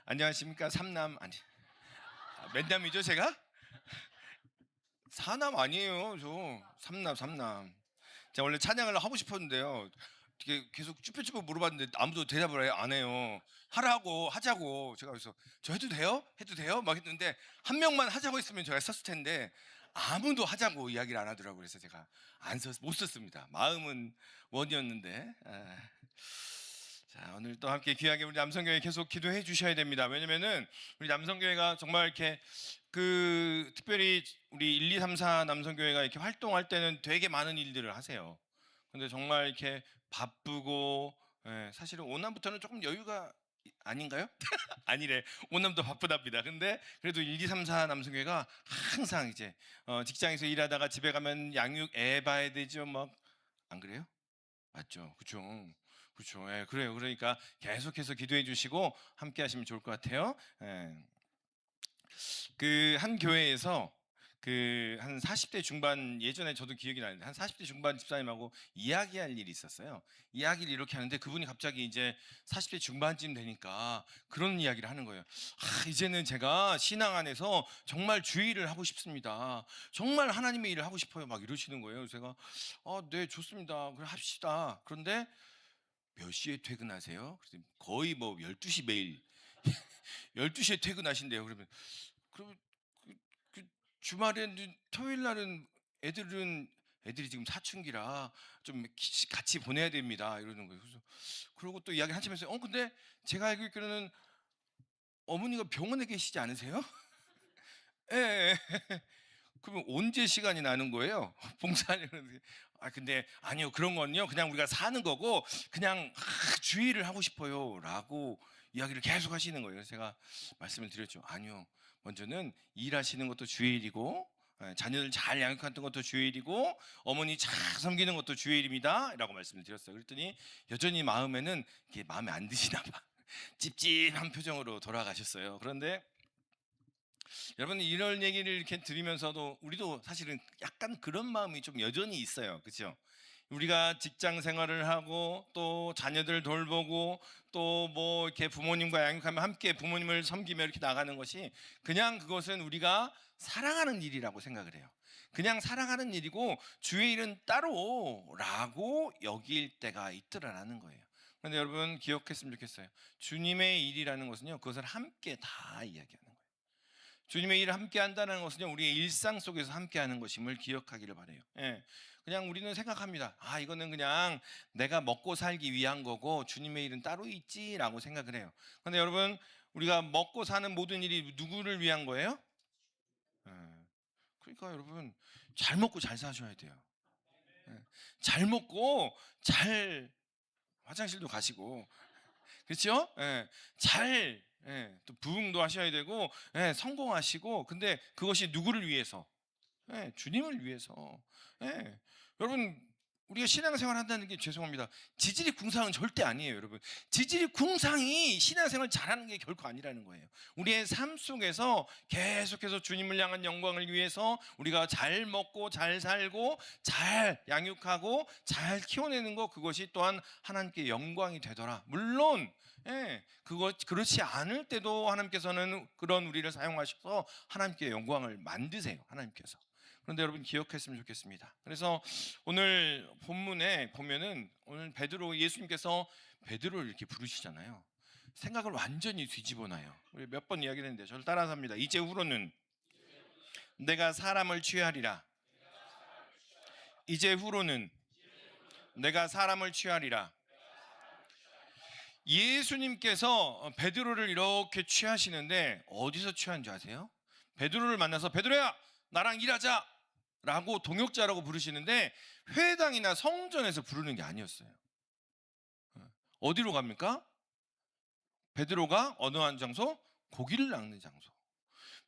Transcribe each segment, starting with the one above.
안녕하십니까 삼남 아니 맨남이죠 제가? 사남 아니에요 저 삼남. 제가 원래 찬양을 하고 싶었는데요. 이게 계속 쭈뼛쭈뼛 물어봤는데 아무도 대답을 안 해요. 하라고 하자고 제가 그래서 저 해도 돼요? 해도 돼요? 막 했는데 한 명만 하자고 했으면 제가 썼을 텐데 아무도 하자고 이야기를 안 하더라고요. 그래서 제가 못 썼습니다. 마음은 원이었는데. 자, 오늘 또 함께 귀하게 우리 남성교회 계속 기도해 주셔야 됩니다. 왜냐면은 우리 남성교회가 정말 이렇게 특별히 우리 1, 2, 3, 4 남성교회가 이렇게 활동할 때는 되게 많은 일들을 하세요. 근데 정말 이렇게 바쁘고, 사실은 오남부터는 조금 여유가 아닌가요? 아니래. 오남도 바쁘답니다. 근데 그래도 1, 2, 3, 4 남성교회가 항상 이제 직장에서 일하다가 집에 가면 양육 애 봐야 되죠. 막 안 그래요? 맞죠. 그쵸. 그쵸. 예, 그래요. 그러니까 계속해서 기도해 주시고 함께 하시면 좋을 것 같아요. 예. 한 교회에서 한 40대 중반, 예전에 저도 기억이 나는데 한 40대 중반 집사님하고 이야기할 일이 있었어요. 이야기를 이렇게 하는데 그분이 갑자기 이제 40대 중반쯤 되니까 그런 이야기를 하는 거예요. 이제는 제가 신앙 안에서 정말 주의를 하고 싶습니다. 정말 하나님의 일을 하고 싶어요. 막 이러시는 거예요. 제가 네, 좋습니다. 그럼 합시다. 그런데 몇 시에 퇴근하세요? 그래서 거의 뭐 12시 매일 12시에 퇴근하신대요. 그러면 그 주말에는 토요일 날은 애들이 지금 사춘기라 좀 같이 보내야 됩니다. 이러는 거예요. 그러고 또 이야기 한참 했어요. 근데 제가 알고 있기로는 어머니가 병원에 계시지 않으세요? 예, 예. 그러면 언제 시간이 나는 거예요? 봉사하려는. 근데 아니요. 그런 건요. 그냥 우리가 사는 거고 그냥 주의를 하고 싶어요. 라고 이야기를 계속 하시는 거예요. 그래서 제가 말씀을 드렸죠. 아니요. 먼저는 일하시는 것도 주일이고 자녀들 잘 양육하는 것도 주일이고 어머니 잘 섬기는 것도 주일입니다. 라고 말씀을 드렸어요. 그랬더니 여전히 마음에는 이게 마음에 안 드시나 봐. 찝찝한 표정으로 돌아가셨어요. 그런데 여러분 이런 얘기를 이렇게 들으면서도 우리도 사실은 약간 그런 마음이 좀 여전히 있어요. 그렇죠? 우리가 직장 생활을 하고 또 자녀들 돌보고 또 뭐 이렇게 부모님과 양육하며 함께 부모님을 섬기며 이렇게 나가는 것이 그냥 그것은 우리가 사랑하는 일이라고 생각을 해요. 그냥 사랑하는 일이고 주의 일은 따로라고 여길 때가 있더라라는 거예요. 그런데 여러분 기억했으면 좋겠어요. 주님의 일이라는 것은요, 그것을 함께 다 이야기하는 거예요. 주님의 일을 함께 한다는 것은요, 우리의 일상 속에서 함께 하는 것임을 기억하기를 바라요. 예. 그냥 우리는 생각합니다. 이거는 그냥 내가 먹고 살기 위한 거고 주님의 일은 따로 있지라고 생각을 해요. 그런데 여러분, 우리가 먹고 사는 모든 일이 누구를 위한 거예요? 예. 그러니까 여러분, 잘 먹고 잘 사셔야 돼요. 예. 잘 먹고 잘 화장실도 가시고, 그렇죠? 예. 또 부흥도 하셔야 되고, 성공하시고, 근데 그것이 누구를 위해서? 주님을 위해서. 여러분, 우리가 신앙생활 한다는 게 죄송합니다. 지질이 궁상은 절대 아니에요, 여러분. 지질이 궁상이 신앙생활 잘하는 게 결코 아니라는 거예요. 우리의 삶 속에서 계속해서 주님을 향한 영광을 위해서 우리가 잘 먹고 잘 살고 잘 양육하고 잘 키워내는 것, 그것이 또한 하나님께 영광이 되더라. 물론 그렇지 않을 때도 하나님께서는 그런 우리를 사용하셔서 하나님께 영광을 만드세요. 하나님께서. 그런데 여러분 기억했으면 좋겠습니다. 그래서 오늘 본문에 보면은 오늘 예수님께서 베드로를 이렇게 부르시잖아요. 생각을 완전히 뒤집어 놔요. 우리 몇 번 이야기를 했는데 저를 따라서 합니다. 이제후로는 내가 사람을 취하리라. 이제후로는 내가 사람을 취하리라. 예수님께서 베드로를 이렇게 취하시는데 어디서 취한 줄 아세요? 베드로를 만나서 베드로야 나랑 일하자 라고 동역자라고 부르시는데 회당이나 성전에서 부르는 게 아니었어요. 어디로 갑니까? 베드로가 어느 한 장소? 고기를 낚는 장소.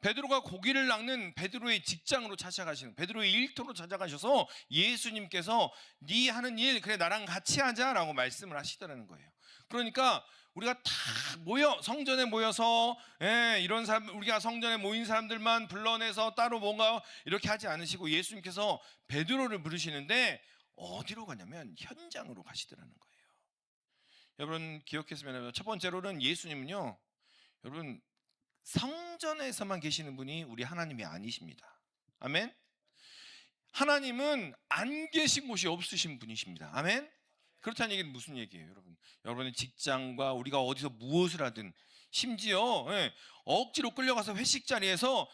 베드로가 고기를 낚는 베드로의 직장으로 찾아가시는, 베드로의 일터로 찾아가셔서 예수님께서 네 하는 일 그래 나랑 같이 하자라고 말씀을 하시더라는 거예요. 그러니까 우리가 다 성전에 모여서 이런 사람, 우리가 성전에 모인 사람들만 불러내서 따로 뭔가 이렇게 하지 않으시고 예수님께서 베드로를 부르시는데 어디로 가냐면 현장으로 가시더라는 거예요. 여러분 기억했으면, 첫 번째로는 예수님은요, 여러분, 성전에서만 계시는 분이 우리 하나님이 아니십니다. 아멘. 하나님은 안 계신 곳이 없으신 분이십니다. 아멘. 그렇다는 얘기는 무슨 얘기예요, 여러분? 여러분의 직장과 우리가 어디서 무엇을 하든, 심지어 억지로 끌려가서 회식 자리에서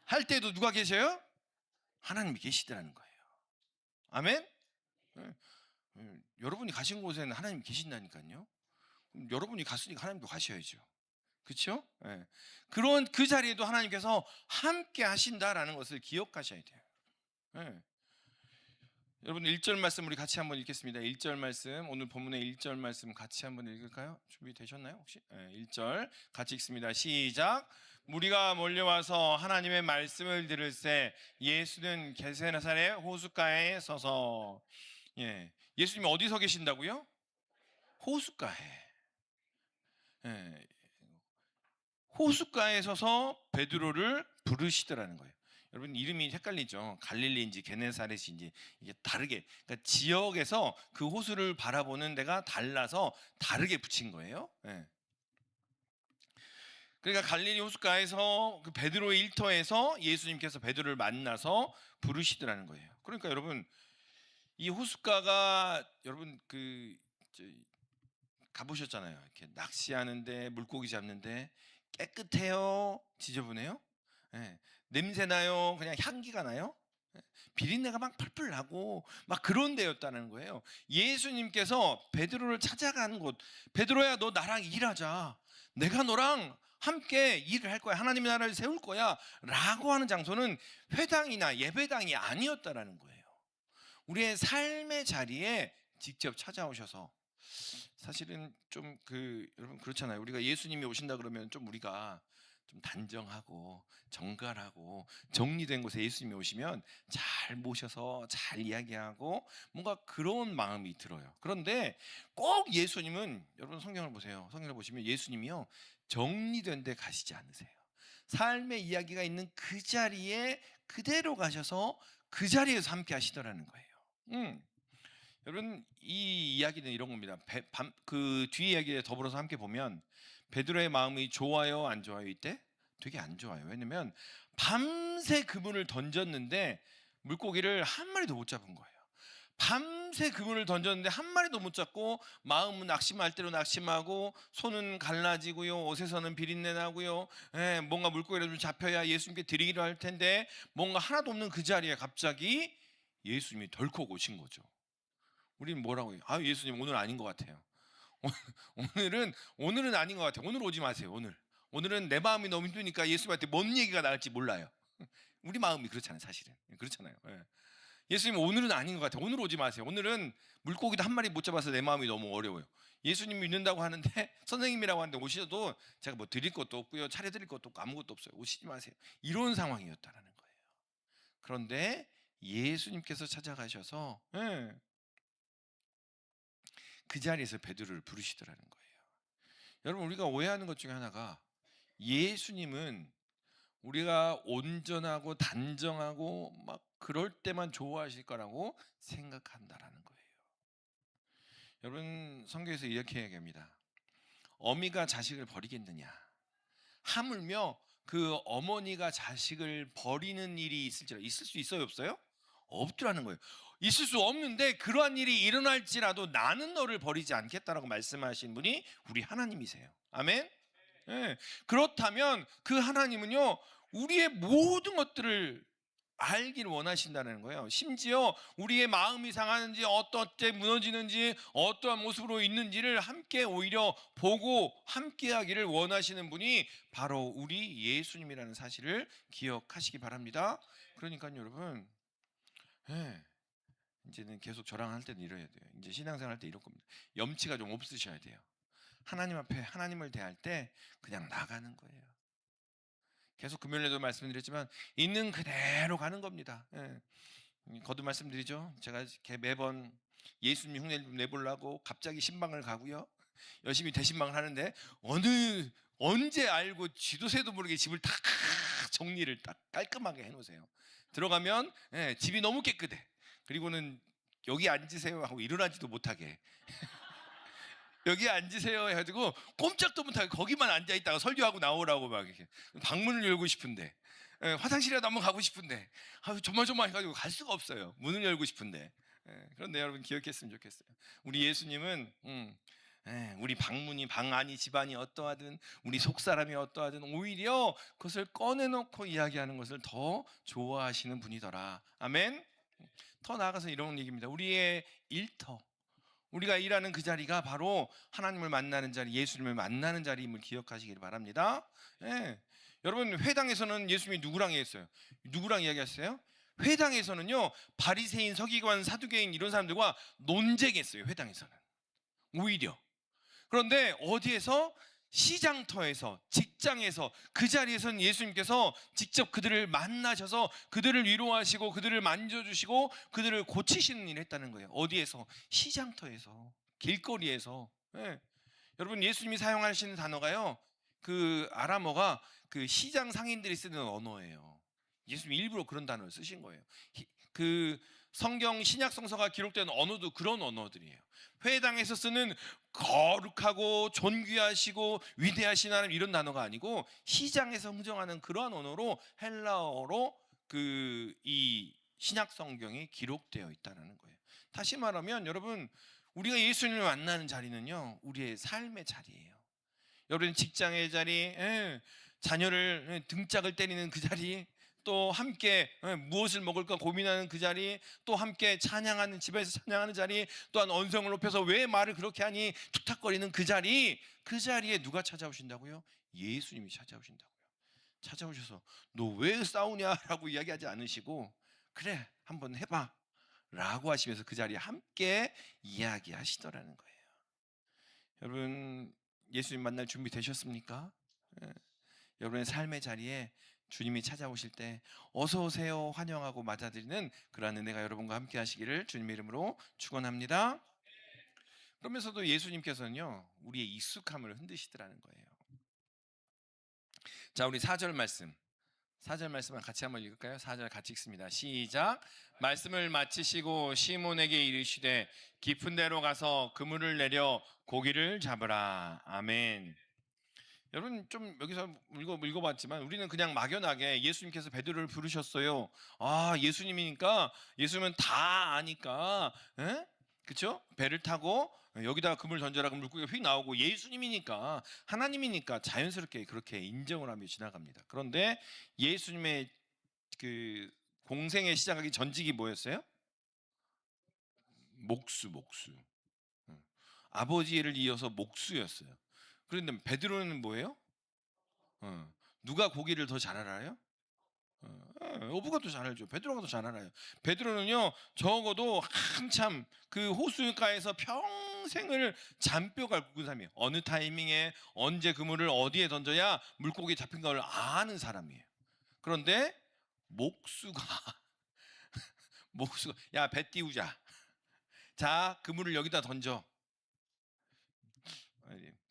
할 때도 누가 계셔요? 하나님이 계시더라는 거예요. 아멘. 여러분이 가신 곳에는 하나님이 계신다니까요. 그럼 여러분이 갔으니까 하나님도 가셔야죠. 그렇죠? 그런 그 자리에도 하나님께서 함께 하신다라는 것을 기억하셔야 돼요. 여러분 1절 말씀 우리 같이 한번 읽겠습니다. 1절 말씀, 오늘 본문의 1절 말씀 같이 한번 읽을까요? 준비되셨나요 혹시? 1절 같이 읽습니다. 시작. 무리가 몰려와서 하나님의 말씀을 들을새 예수는 게세나사렛 호숫가에 서서, 예수님이 어디서 계신다고요? 호숫가에. 호숫가에 서서 베드로를 부르시더라는 거예요. 여러분 이름이 헷갈리죠. 갈릴리인지 게네사렛인지 이게 다르게, 그러니까 지역에서 그 호수를 바라보는 데가 달라서 다르게 붙인 거예요. 그러니까 갈릴리 호숫가에서 그 베드로의 일터에서 예수님께서 베드로를 만나서 부르시더라는 거예요. 그러니까 여러분 이 호숫가가, 여러분 가보셨잖아요. 이렇게 낚시하는데 물고기 잡는데 깨끗해요? 지저분해요? 냄새 나요? 그냥 향기가 나요? 비린내가 막 펄펄 나고 막 그런 데였다는 거예요. 예수님께서 베드로를 찾아가는 곳, 베드로야 너 나랑 일하자, 내가 너랑 함께 일을 할 거야, 하나님의 나라를 세울 거야 라고 하는 장소는 회당이나 예배당이 아니었다라는 거예요. 우리의 삶의 자리에 직접 찾아오셔서, 사실은 좀 여러분 그렇잖아요. 우리가 예수님이 오신다 그러면 좀 우리가 좀 단정하고 정갈하고 정리된 곳에 예수님이 오시면 잘 모셔서 잘 이야기하고 뭔가 그런 마음이 들어요. 그런데 꼭 예수님은, 여러분 성경을 보세요. 성경을 보시면 예수님이요 정리된 데 가시지 않으세요. 삶의 이야기가 있는 그 자리에 그대로 가셔서 그 자리에서 함께 하시더라는 거예요. 여러분 이 이야기는 이런 겁니다. 그 뒤에 이야기에 더불어서 함께 보면 베드로의 마음이 좋아요 안 좋아요? 이때 되게 안 좋아요. 왜냐면 밤새 그물을 던졌는데 물고기를 한 마리도 못 잡은 거예요. 밤새 그물을 던졌는데 한 마리도 못 잡고, 마음은 낙심할 대로 낙심하고, 손은 갈라지고요, 옷에서는 비린내 나고요, 뭔가 물고기를 좀 잡혀야 예수님께 드리기로 할 텐데 뭔가 하나도 없는 그 자리에 갑자기 예수님이 덜컥 오신 거죠. 우리는 뭐라고 해요? 아, 예수님 오늘 아닌 것 같아요. 오늘은 아닌 것 같아요. 오늘 오지 마세요. 오늘은 내 마음이 너무 힘드니까 예수님한테 뭔 얘기가 나올지 몰라요. 우리 마음이 그렇잖아요, 사실은. 그렇잖아요. 예수님 오늘은 아닌 것 같아요. 오늘 오지 마세요. 오늘은 물고기도 한 마리 못 잡아서 내 마음이 너무 어려워요. 예수님 믿는다고 하는데 선생님이라고 하는데 오셔도 제가 뭐 드릴 것도 없고요, 차려드릴 것도 없고 아무것도 없어요. 오시지 마세요. 이런 상황이었다라는 거예요. 그런데 예수님께서 찾아가셔서 그 자리에서 베드로를 부르시더라는 거예요. 여러분 우리가 오해하는 것 중에 하나가, 예수님은 우리가 온전하고 단정하고 막 그럴 때만 좋아하실 거라고 생각한다라는 거예요. 여러분 성경에서 이렇게 얘기합니다. 어미가 자식을 버리겠느냐? 하물며 그 어머니가 자식을 버리는 일이 있을지라. 있을 수 있어요, 없어요? 없더라는 거예요. 있을 수 없는데 그러한 일이 일어날지라도 나는 너를 버리지 않겠다라고 말씀하신 분이 우리 하나님이세요. 아멘. 그렇다면 그 하나님은요 우리의 모든 것들을 알기를 원하신다는 거예요. 심지어 우리의 마음이 상하는지, 어떻게 무너지는지, 어떠한 모습으로 있는지를 함께 오히려 보고 함께 하기를 원하시는 분이 바로 우리 예수님이라는 사실을 기억하시기 바랍니다. 그러니까 여러분, 이제는 계속 저랑 할 때는 이래야 돼요. 이제 신앙생활 할 때 이럴 겁니다. 염치가 좀 없으셔야 돼요. 하나님 앞에 하나님을 대할 때 그냥 나가는 거예요. 계속 금요일에도 말씀드렸지만 있는 그대로 가는 겁니다. 거듭 말씀드리죠. 제가 매번 예수님 흉내 좀 내보려고 갑자기 신방을 가고요, 열심히 대신방을 하는데 언제 알고 쥐도 새도 모르게 집을 다 정리를 딱 깔끔하게 해놓으세요. 들어가면 집이 너무 깨끗해. 그리고는 여기 앉으세요 하고 일어나지도 못하게 여기 앉으세요 해가지고 꼼짝도 못하고 거기만 앉아 있다가 설교하고 나오라고 막 이렇게 방문을 열고 싶은데 화장실이라도 한번 가고 싶은데 조마조마 해가지고 갈 수가 없어요. 문을 열고 싶은데. 그런데 여러분 기억했으면 좋겠어요. 우리 예수님은 우리 방문이 방 안이 집안이 어떠하든 우리 속사람이 어떠하든 오히려 그것을 꺼내놓고 이야기하는 것을 더 좋아하시는 분이더라. 아멘. 더 나아가서 이런 얘기입니다. 우리의 일터, 우리가 일하는 그 자리가 바로 하나님을 만나는 자리, 예수님을 만나는 자리임을 기억하시길 바랍니다. 여러분 회당에서는 예수님이 누구랑 얘기했어요? 누구랑 이야기했어요? 회당에서는요 바리새인, 서기관, 사두개인 이런 사람들과 논쟁했어요. 회당에서는 오히려. 그런데 어디에서? 시장터에서, 직장에서, 그 자리에서는 예수님께서 직접 그들을 만나셔서 그들을 위로하시고 그들을 만져주시고 그들을 고치시는 일을 했다는 거예요. 어디에서? 시장터에서, 길거리에서. 여러분 예수님이 사용하시는 단어가요 그 아람어가 그 시장 상인들이 쓰는 언어예요. 예수님이 일부러 그런 단어를 쓰신 거예요. 그 성경 신약 성서가 기록된 언어도 그런 언어들이에요. 회당에서 쓰는 거룩하고 존귀하시고 위대하신 하나님 이런 단어가 아니고 시장에서 흥정하는 그러한 언어로 헬라어로 이 신약 성경이 기록되어 있다는 거예요. 다시 말하면 여러분 우리가 예수님을 만나는 자리는요 우리의 삶의 자리예요. 여러분 직장의 자리, 자녀를 등짝을 때리는 그 자리, 또 함께 무엇을 먹을까 고민하는 그 자리, 또 함께 찬양하는, 집에서 찬양하는 자리, 또한 언성을 높여서 왜 말을 그렇게 하니 툭탁거리는 그 자리, 그 자리에 누가 찾아오신다고요? 예수님이 찾아오신다고요. 찾아오셔서 너 왜 싸우냐라고 이야기하지 않으시고 그래 한번 해봐 라고 하시면서 그 자리에 함께 이야기하시더라는 거예요. 여러분 예수님 만날 준비 되셨습니까? 여러분의 삶의 자리에 주님이 찾아오실 때 어서 오세요 환영하고 맞아들이는 그러한 은혜가 여러분과 함께 하시기를 주님의 이름으로 축원합니다. 그러면서도 예수님께서는요 우리의 익숙함을 흔드시더라는 거예요. 자 우리 4절 말씀 4절 말씀을 같이 한번 읽을까요? 4절 같이 읽습니다. 시작. 말씀을 마치시고 시몬에게 이르시되 깊은 데로 가서 그물을 내려 고기를 잡으라. 아멘. 여러분 좀 여기서 읽어봤지만 우리는 그냥 막연하게 예수님께서 베드로를 부르셨어요. 아 예수님이니까 예수님은 다 아니까, 그렇죠? 배를 타고 여기다가 그물 던져라 그럼 물고기가 휙 나오고 예수님이니까 하나님이니까 자연스럽게 그렇게 인정을 하며 지나갑니다. 그런데 예수님의 그 공생의 시작하기 전직이 뭐였어요? 목수. 아버지를 이어서 목수였어요. 그런데 베드로는 뭐예요? 누가 고기를 더 잘 알아요? 어부가 더 잘 알죠. 베드로가 더 잘 알아요. 베드로는요 적어도 한참 그 호수가에서 평생을 잔뼈가 굵은 사람이에요. 어느 타이밍에 언제 그물을 어디에 던져야 물고기 잡힌 걸 아는 사람이에요. 그런데 목수가 야 배 띄우자. 자 그물을 여기다 던져.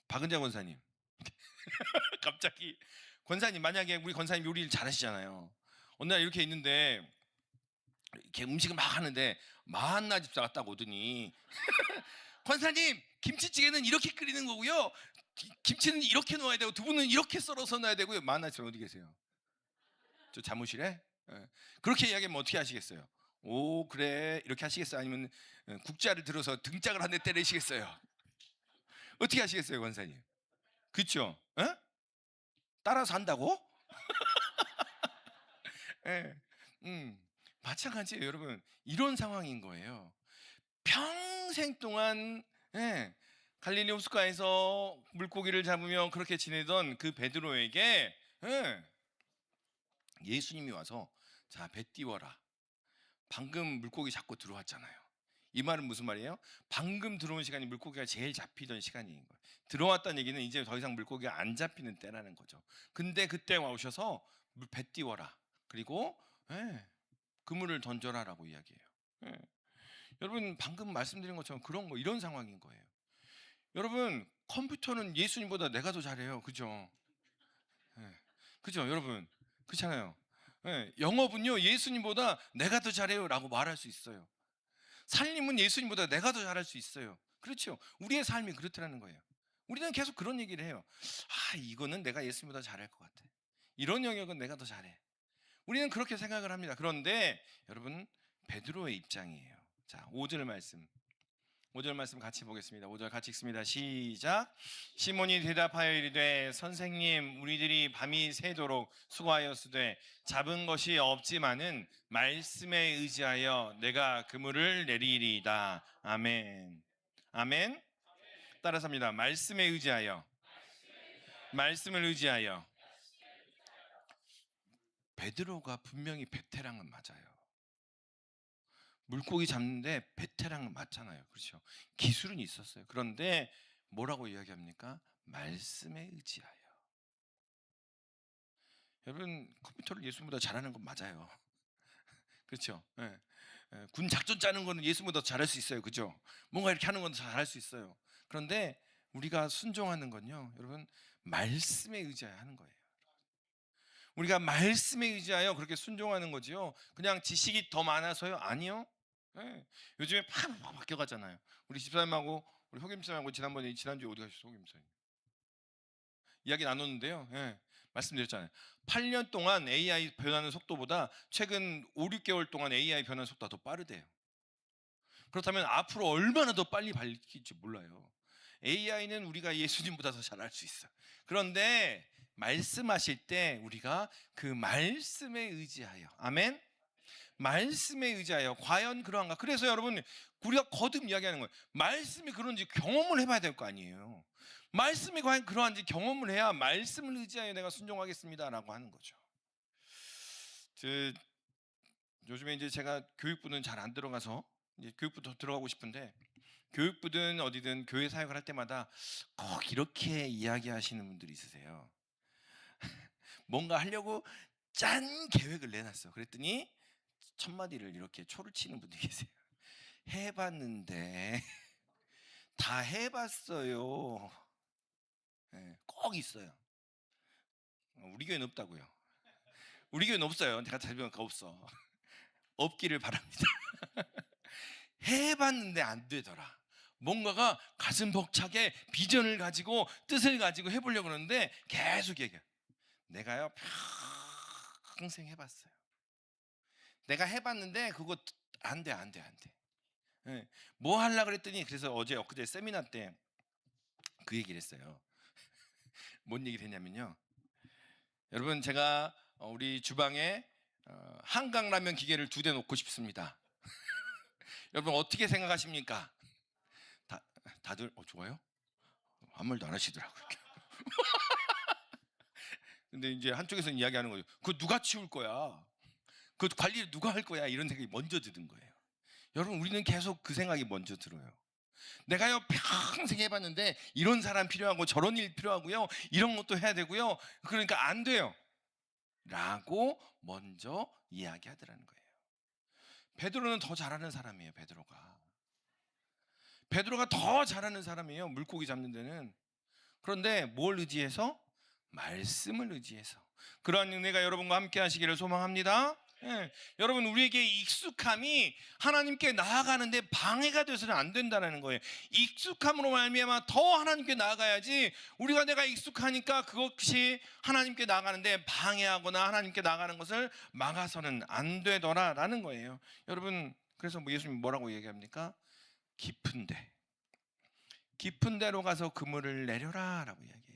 박은자 권사님 갑자기 권사님 만약에 우리 권사님 요리를 잘하시잖아요. 어느 날 이렇게 있는데 이렇게 음식을 막 하는데 마한나 집사가 딱 오더니 권사님 김치찌개는 이렇게 끓이는 거고요 김치는 이렇게 넣어야 되고 두부는 이렇게 썰어서 넣어야 되고요. 마한나 집사 어디 계세요? 저 사무실에? 그렇게 이야기하면 어떻게 하시겠어요? 오 그래 이렇게 하시겠어요? 아니면 국자를 들어서 등짝을 한 대 때리시겠어요? 어떻게 하시겠어요 권사님? 그쵸? 따라서 한다고? 예. 마찬가지예요, 여러분. 이런 상황인 거예요. 평생 동안 갈릴리 호숫가에서 물고기를 잡으며 그렇게 지내던 그 베드로에게 예수님이 와서 자, 배 띄워라. 방금 물고기 잡고 들어왔잖아요. 이 말은 무슨 말이에요? 방금 들어온 시간이 물고기가 제일 잡히던 시간인 거예요. 들어왔다는 얘기는 이제 더 이상 물고기가 안 잡히는 때라는 거죠. 근데 그때 와오셔서 배 띄워라. 그리고 그물을 던져라라고 이야기해요. 여러분 방금 말씀드린 것처럼 그런 거 이런 상황인 거예요. 여러분 컴퓨터는 예수님보다 내가 더 잘해요. 그죠? 그죠 여러분? 그렇잖아요. 영업은요 예수님보다 내가 더 잘해요 라고 말할 수 있어요. 살림은 예수님보다 내가 더 잘할 수 있어요. 그렇죠. 우리의 삶이 그렇더라는 거예요. 우리는 계속 그런 얘기를 해요. 이거는 내가 예수님보다 잘할 것 같아. 이런 영역은 내가 더 잘해. 우리는 그렇게 생각을 합니다. 그런데 여러분, 베드로의 입장이에요. 자, 5절 말씀. 5절 말씀 같이 보겠습니다. 5절 같이 읽습니다. 시작. 시몬이 대답하여 이르되 선생님, 우리들이 밤이 새도록 수고하였으되 잡은 것이 없지만은 말씀에 의지하여 내가 그물을 내리리이다. 아멘. 아멘. 따라서 합니다. 말씀에 의지하여. 말씀을 의지하여. 베드로가 분명히 베테랑은 맞아요. 물고기 잡는데 베테랑은 맞잖아요. 그렇죠? 기술은 있었어요. 그런데 뭐라고 이야기합니까? 말씀에 의지하여. 여러분, 컴퓨터를 예수님보다 잘하는 건 맞아요. 그렇죠? 예. 군 작전 짜는 거는 예수님보다 잘할 수 있어요. 그죠? 뭔가 이렇게 하는 건 잘할 수 있어요. 그런데 우리가 순종하는 건요, 여러분, 말씀에 의지해야 하는 거예요. 우리가 말씀에 의지하여 그렇게 순종하는 거지요. 그냥 지식이 더 많아서요? 아니요. 네. 요즘에 팍 바뀌어가잖아요. 우리 집사님하고 우리 호김사님하고 지난주에 어디 가셨어? 호김사님 이야기 나눴는데요. 네. 말씀드렸잖아요. 8년 동안 AI 변하는 속도보다 최근 5, 6개월 동안 AI 변하는 속도가 더 빠르대요. 그렇다면 앞으로 얼마나 더 빨리 바뀔지 몰라요. AI는 우리가 예수님보다 더 잘할 수 있어요. 그런데 말씀하실 때 우리가 그 말씀에 의지하여, 아멘? 말씀에 의지하여 과연 그러한가? 그래서 여러분, 우리가 거듭 이야기하는 거예요. 말씀이 그런지 경험을 해봐야 될 거 아니에요. 말씀이 과연 그러한지 경험을 해야 말씀을 의지하여 내가 순종하겠습니다라고 하는 거죠. 요즘에 이제 제가 교육부는 잘 안 들어가서 이제 교육부 더 들어가고 싶은데, 교육부든 어디든 교회 사역을 할 때마다 꼭 이렇게 이야기하시는 분들이 있으세요. 뭔가 하려고 짠 계획을 내놨어. 그랬더니 첫 마디를 이렇게 초를 치는 분들이 계세요. 해봤는데 다 해봤어요. 네, 꼭 있어요. 우리 교회는 없다고요. 우리 교회는 없어요. 내가 잘 보니까 없어. 없기를 바랍니다. 해봤는데 안 되더라. 뭔가가 가슴 벅차게 비전을 가지고 뜻을 가지고 해보려고 그러는데 계속 얘기해. 내가요 평생 해봤어요. 내가 해봤는데 그거 안 돼. 네. 뭐 하려고 그랬더니, 그래서 어제 엊그제 세미나 때 그 얘기를 했어요. 뭔 얘기를 했냐면요, 여러분, 제가 우리 주방에 한강라면 기계를 2대 놓고 싶습니다. 여러분 어떻게 생각하십니까? 다들 좋아요? 아무 말도 안 하시더라고요. 근데 이제 한쪽에서는 이야기하는 거죠. 그거 누가 치울 거야? 그 관리를 누가 할 거야? 이런 생각이 먼저 드는 거예요. 여러분, 우리는 계속 그 생각이 먼저 들어요. 내가요 평생 해봤는데 이런 사람 필요하고 저런 일 필요하고요, 이런 것도 해야 되고요, 그러니까 안 돼요 라고 먼저 이야기하더라는 거예요. 베드로는 더 잘하는 사람이에요. 베드로가 더 잘하는 사람이에요, 물고기 잡는 데는. 그런데 뭘 의지해서? 말씀을 의지해서. 그러한 은혜가 여러분과 함께 하시기를 소망합니다. 예, 여러분, 우리에게 익숙함이 하나님께 나아가는데 방해가 돼서는 안 된다는 거예요. 익숙함으로 말미암아 더 하나님께 나아가야지, 내가 익숙하니까 그것이 하나님께 나아가는데 방해하거나 하나님께 나아가는 것을 막아서는 안 되더라라는 거예요. 여러분, 그래서 예수님 뭐라고 얘기합니까? 깊은 데로 가서 그물을 내려라 라고 이야기해요.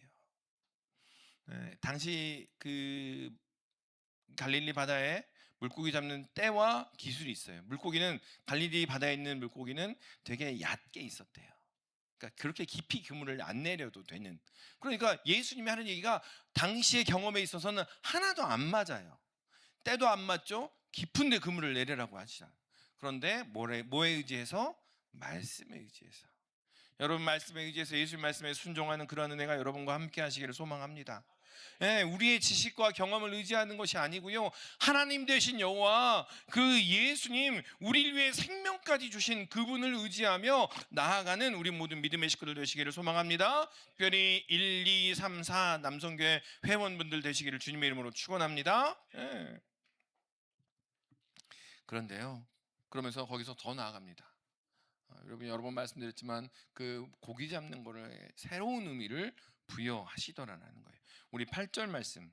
당시 그 갈릴리 바다에 물고기 잡는 떼와 기술이 있어요. 갈릴리 바다에 있는 물고기는 되게 얕게 있었대요. 그러니까 그렇게 깊이 그물을 안 내려도 되는. 그러니까 예수님이 하는 얘기가 당시의 경험에 있어서는 하나도 안 맞아요. 때도 안 맞죠? 깊은 데 그물을 내려라고 하시잖아요. 그런데 뭐에 의지해서? 말씀에 의지해서. 여러분, 말씀에 의지해서 예수님 말씀에 순종하는 그런 은혜가 여러분과 함께 하시기를 소망합니다. 우리의 지식과 경험을 의지하는 것이 아니고요, 하나님 되신 여호와 그 예수님, 우리를 위해 생명까지 주신 그분을 의지하며 나아가는 우리 모든 믿음의 식구들 되시기를 소망합니다. 특별히 1, 2, 3, 4 남성교회 회원분들 되시기를 주님의 이름으로 축원합니다. 그런데요, 그러면서 거기서 더 나아갑니다. 여러분 여러 번 말씀드렸지만 그 고기 잡는 거를 새로운 의미를 부여하시더라는 거예요. 우리 8절 말씀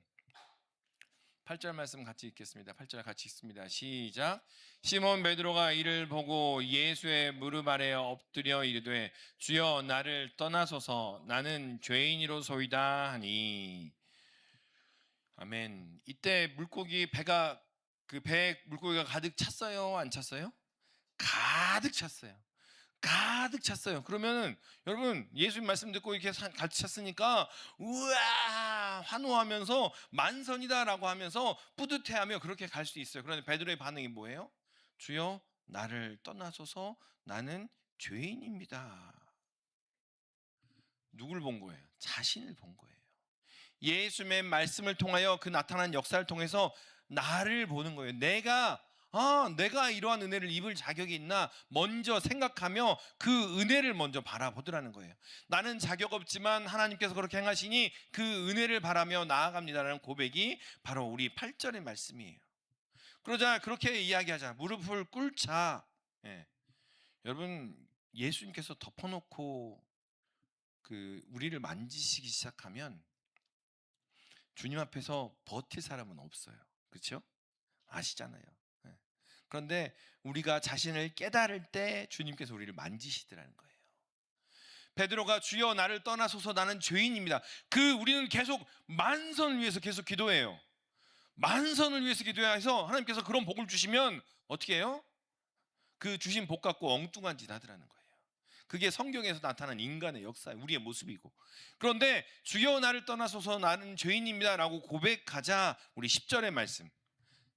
8절 말씀 같이 읽겠습니다. 8절 같이 읽습니다. 시작. 시몬 베드로가 이를 보고 예수의 무릎 아래 엎드려 이르되 주여 나를 떠나소서 나는 죄인이로소이다 하니. 아멘. 이때 물고기 배가 그 배에 물고기가 가득 찼어요? 안 찼어요? 가득 찼어요. 가득 찼어요. 그러면은 여러분 예수님 말씀 듣고 이렇게 가득 찼으니까 우와 환호하면서 만선이다라고 하면서 뿌듯해하며 그렇게 갈 수 있어요. 그런데 베드로의 반응이 뭐예요? 주여 나를 떠나소서 나는 죄인입니다. 누굴 본 거예요? 자신을 본 거예요. 예수님의 말씀을 통하여 그 나타난 역사를 통해서 나를 보는 거예요. 내가 이러한 은혜를 입을 자격이 있나 먼저 생각하며 그 은혜를 먼저 바라보더라는 거예요. 나는 자격 없지만 하나님께서 그렇게 행하시니 그 은혜를 바라며 나아갑니다라는 고백이 바로 우리 8절의 말씀이에요. 그러자 그렇게 이야기하자. 무릎을 꿇자. 예. 여러분 예수님께서 덮어놓고 그 우리를 만지시기 시작하면 주님 앞에서 버틸 사람은 없어요. 그렇죠? 아시잖아요. 네. 그런데 우리가 자신을 깨달을 때 주님께서 우리를 만지시더라는 거예요. 베드로가 주여 나를 떠나소서 나는 죄인입니다. 우리는 계속 만선을 위해서 계속 기도해요. 만선을 위해서 기도해서 하나님께서 그런 복을 주시면 어떻게 해요? 그 주신 복 갖고 엉뚱한 짓 하더라는 거예요. 그게 성경에서 나타난 인간의 역사, 우리의 모습이고. 그런데 주여 나를 떠나소서 나는 죄인입니다 라고 고백하자 우리 10절의 말씀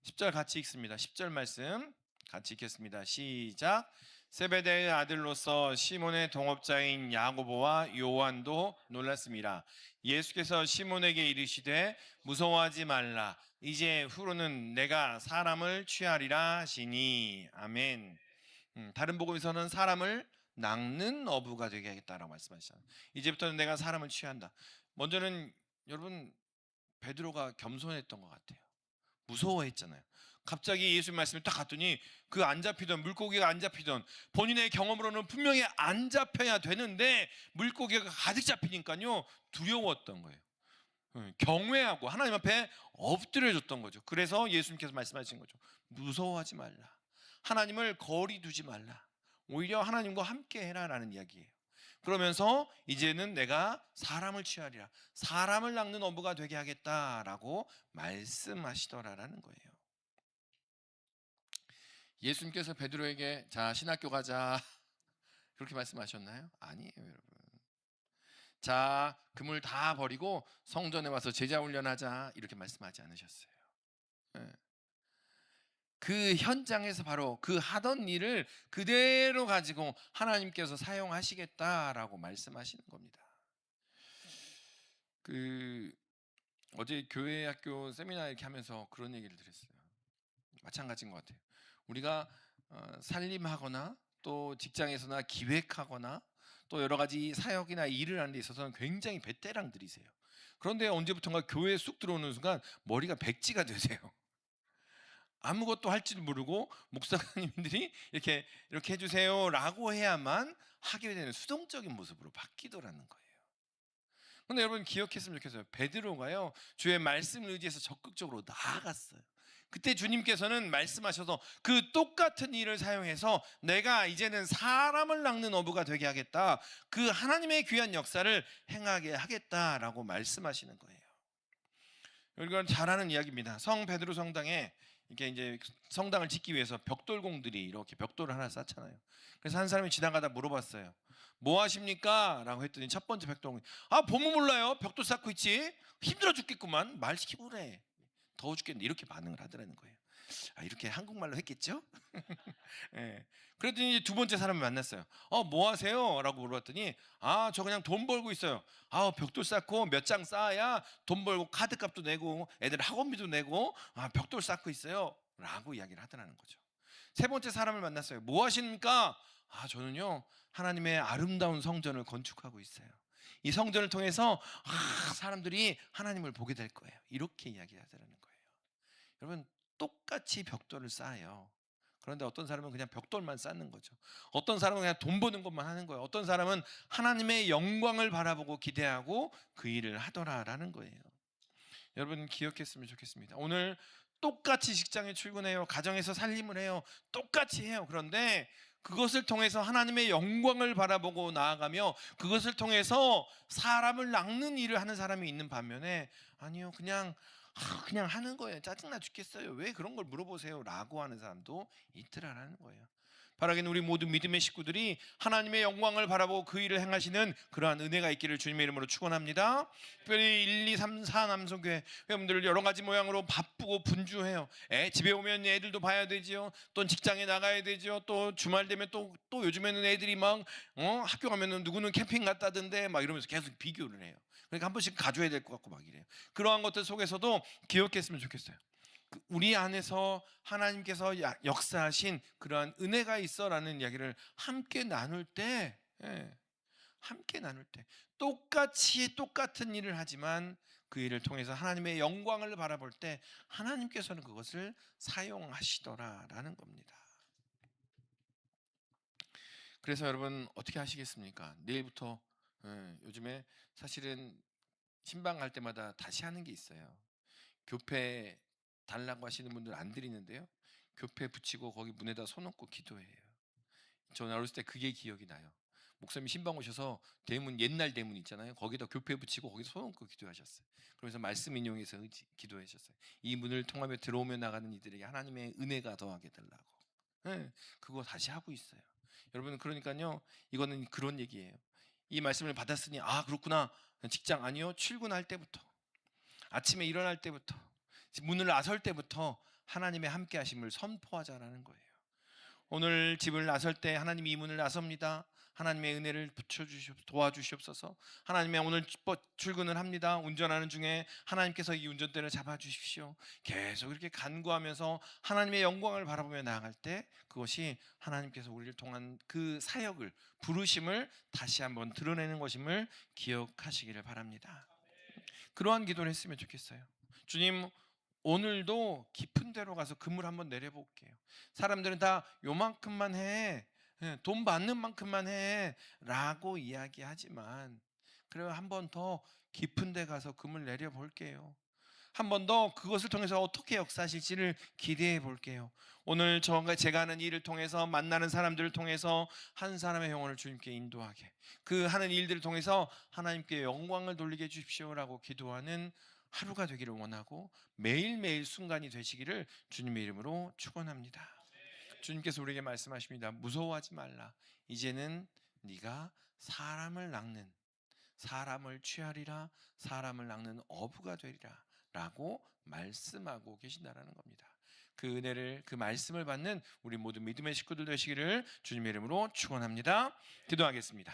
10절 같이 읽습니다. 10절 말씀 같이 읽겠습니다. 시작. 세베대의 아들로서 시몬의 동업자인 야고보와 요한도 놀랐습니다. 예수께서 시몬에게 이르시되 무서워하지 말라. 이제 후로는 내가 사람을 취하리라 하시니. 아멘. 다른 복음에서는 사람을 낚는 어부가 되게 하겠다라고 말씀하시잖아요. 이제부터는 내가 사람을 취한다. 먼저는 여러분 베드로가 겸손했던 것 같아요. 무서워했잖아요. 갑자기 예수님 말씀에 딱 갔더니 그 안 잡히던 물고기가 안 잡히던 본인의 경험으로는 분명히 안 잡혀야 되는데 물고기가 가득 잡히니까요 두려웠던 거예요. 경외하고 하나님 앞에 엎드려졌던 거죠. 그래서 예수님께서 말씀하신 거죠. 무서워하지 말라. 하나님을 거리 두지 말라. 오히려 하나님과 함께 해라라는 이야기예요. 그러면서 이제는 내가 사람을 취하리라. 사람을 낚는 어부가 되게 하겠다라고 말씀하시더라라는 거예요. 예수님께서 베드로에게 자 신학교 가자 그렇게 말씀하셨나요? 아니에요 여러분. 자 그물 다 버리고 성전에 와서 제자 훈련하자 이렇게 말씀하지 않으셨어요. 네. 그 현장에서 바로 그 하던 일을 그대로 가지고 하나님께서 사용하시겠다라고 말씀하시는 겁니다. 어제 교회 학교 세미나 이렇게 하면서 그런 얘기를 드렸어요. 마찬가지인 것 같아요. 우리가 살림하거나 또 직장에서나 기획하거나 또 여러 가지 사역이나 일을 하는 데 있어서는 굉장히 베테랑들이세요. 그런데 언제부턴가 교회에 쑥 들어오는 순간 머리가 백지가 되세요. 아무것도 할지도 모르고 목사님들이 이렇게 해주세요라고 해야만 하게 되는 수동적인 모습으로 바뀌더라는 거예요. 그런데 여러분 기억했으면 좋겠어요. 베드로가요 주의 말씀을 의지해서 적극적으로 나아갔어요. 그때 주님께서는 말씀하셔서 그 똑같은 일을 사용해서 내가 이제는 사람을 낚는 어부가 되게 하겠다. 그 하나님의 귀한 역사를 행하게 하겠다라고 말씀하시는 거예요. 이건 잘 아는 이야기입니다. 성 베드로 성당에 이렇게 이제 성당을 짓기 위해서 벽돌공들이 이렇게 벽돌을 하나 쌓잖아요. 그래서 한 사람이 지나가다 물어봤어요. 뭐 하십니까? 라고 했더니 첫 번째 벽돌공이 보면 몰라요. 벽돌 쌓고 있지. 힘들어 죽겠구만. 말 시키고 그래. 더워 죽겠는데 이렇게 반응을 하더라는 거예요. 이렇게 한국말로 했겠죠? 예. 그랬더니 이제 두 번째 사람을 만났어요. 뭐 하세요? 라고 물어봤더니 저 그냥 돈 벌고 있어요. 벽돌 쌓고 몇 장 쌓아야 돈 벌고 카드값도 내고 애들 학원비도 내고 벽돌 쌓고 있어요. 라고 이야기를 하더라는 거죠. 세 번째 사람을 만났어요. 뭐 하십니까? 저는요 하나님의 아름다운 성전을 건축하고 있어요. 이 성전을 통해서 사람들이 하나님을 보게 될 거예요. 이렇게 이야기하더라는 거예요. 여러분 똑같이 벽돌을 쌓아요. 그런데 어떤 사람은 그냥 벽돌만 쌓는 거죠. 어떤 사람은 그냥 돈 버는 것만 하는 거예요. 어떤 사람은 하나님의 영광을 바라보고 기대하고 그 일을 하더라라는 거예요. 여러분 기억했으면 좋겠습니다. 오늘 똑같이 직장에 출근해요. 가정에서 살림을 해요. 똑같이 해요. 그런데 그것을 통해서 하나님의 영광을 바라보고 나아가며 그것을 통해서 사람을 낚는 일을 하는 사람이 있는 반면에 아니요 그냥 하는 거예요. 짜증나 죽겠어요. 왜 그런 걸 물어보세요? 라고 하는 사람도 있더라라는 거예요. 바라기는 우리 모든 믿음의 식구들이 하나님의 영광을 바라보고 그 일을 행하시는 그러한 은혜가 있기를 주님의 이름으로 축원합니다. 특별히 1, 2, 3, 4 남성교회 회원들 여러 가지 모양으로 바쁘고 분주해요. 집에 오면 애들도 봐야 되지요. 또 직장에 나가야 되지요. 또 주말 되면 또 요즘에는 애들이 막 학교 가면은 누구는 캠핑 갔다던데 막 이러면서 계속 비교를 해요. 그러니까 한 번씩 가져야 될 것 같고 막 이래요. 그러한 것들 속에서도 기억했으면 좋겠어요. 우리 안에서 하나님께서 역사하신 그러한 은혜가 있어라는 이야기를 함께 나눌 때, 함께 나눌 때 똑같이 똑같은 일을 하지만 그 일을 통해서 하나님의 영광을 바라볼 때 하나님께서는 그것을 사용하시더라라는 겁니다. 그래서 여러분 어떻게 하시겠습니까? 내일부터 요즘에 사실은 신방 갈 때마다 다시 하는 게 있어요. 교패 달라고 하시는 분들 안 드리는데요. 교패 붙이고 거기 문에다 손 얹고 기도해요. 저는 어렸을 때 그게 기억이 나요. 목사님 신방 오셔서 대문 옛날 대문 있잖아요. 거기다 교패 붙이고 거기서 손 얹고 기도하셨어요. 그러면서 말씀 인용해서 기도하셨어요. 이 문을 통하며 들어오며 나가는 이들에게 하나님의 은혜가 더하게 달라고. 그거 다시 하고 있어요. 여러분 그러니까요. 이거는 그런 얘기예요. 이 말씀을 받았으니 아 그렇구나. 직장 아니요. 출근할 때부터 아침에 일어날 때부터 문을 나설 때부터 하나님의 함께 하심을 선포하자라는 거예요. 오늘 집을 나설 때 하나님이 이 문을 나섭니다. 하나님의 은혜를 도와주시옵소서. 하나님의 오늘 출근을 합니다. 운전하는 중에 하나님께서 이 운전대를 잡아주십시오. 계속 이렇게 간구하면서 하나님의 영광을 바라보며 나아갈 때 그것이 하나님께서 우리를 통한 그 사역을 부르심을 다시 한번 드러내는 것임을 기억하시기를 바랍니다. 그러한 기도를 했으면 좋겠어요. 주님 오늘도 깊은 데로 가서 그물 한번 내려볼게요. 사람들은 다 요만큼만 해. 돈 받는 만큼만 해. 라고 이야기하지만 그래요. 한 번 더 깊은 데 가서 그물 내려볼게요. 한 번 더 그것을 통해서 어떻게 역사하실지를 기대해 볼게요. 오늘 제가 하는 일을 통해서 만나는 사람들을 통해서 한 사람의 영혼을 주님께 인도하게 그 하는 일들을 통해서 하나님께 영광을 돌리게 해주십시오라고 기도하는 하루가 되기를 원하고 매일매일 순간이 되시기를 주님의 이름으로 축원합니다. 주님께서 우리에게 말씀하십니다. 무서워하지 말라. 이제는 네가 사람을 낚는 사람을 취하리라 사람을 낚는 어부가 되리라 라고 말씀하고 계신다라는 겁니다. 그 은혜를 그 말씀을 받는 우리 모든 믿음의 식구들 되시기를 주님의 이름으로 축원합니다. 기도하겠습니다.